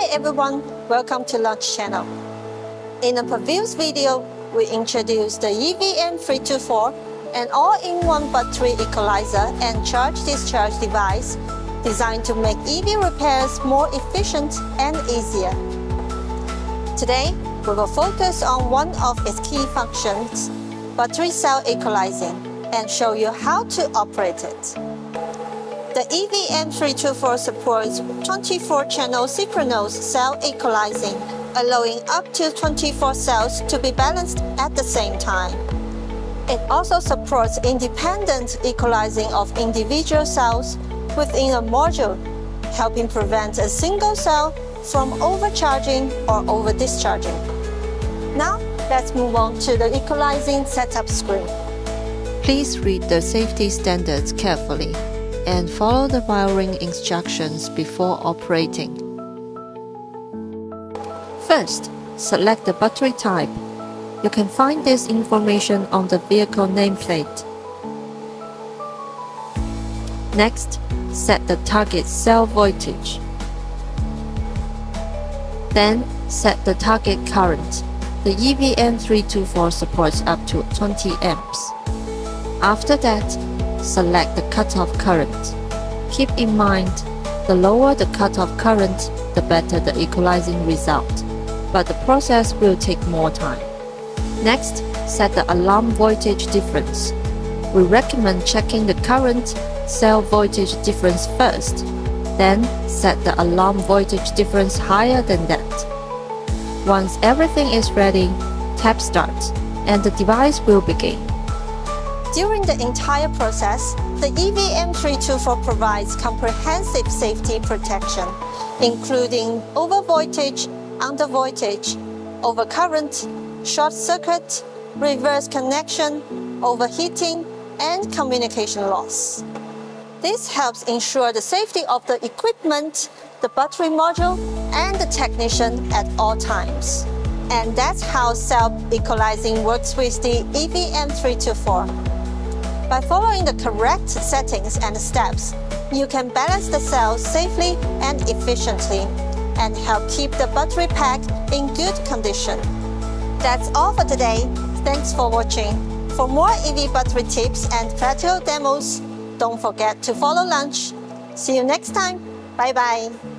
Hi everyone, welcome to Launch Channel. In a previous video, we introduced the EVM324, an all-in-one battery equalizer and charge-discharge device designed to make EV repairs more efficient and easier. Today, we will focus on one of its key functions, battery cell equalizing, and show you how to operate it. The EVM324 supports 24-channel synchronous cell equalizing, allowing up to 24 cells to be balanced at the same time. It also supports independent equalizing of individual cells within a module, helping prevent a single cell from overcharging or over-discharging. Now, let's move on to the equalizing setup screen. Please read the safety standards carefully and follow the wiring instructions before operating. First, select the battery type. You can find this information on the vehicle nameplate. Next, set the target cell voltage. Then, set the target current. The EVM324 supports up to 20 amps. After that, select the cutoff current. Keep in mind, the lower the cutoff current, the better the equalizing result, but the process will take more time. Next, set the alarm voltage difference. We recommend checking the current cell voltage difference first, then set the alarm voltage difference higher than that. Once everything is ready, tap Start, and the device will begin. During the entire process, the EVM324 provides comprehensive safety protection, including overvoltage, undervoltage, overcurrent, short circuit, reverse connection, overheating, and communication loss. This helps ensure the safety of the equipment, the battery module, and the technician at all times. And that's how self-equalizing works with the EVM324. By following the correct settings and steps, you can balance the cells safely and efficiently and help keep the battery pack in good condition. That's all for today. Thanks for watching. For more EV battery tips and practical demos, don't forget to follow Launch. See you next time. Bye-bye.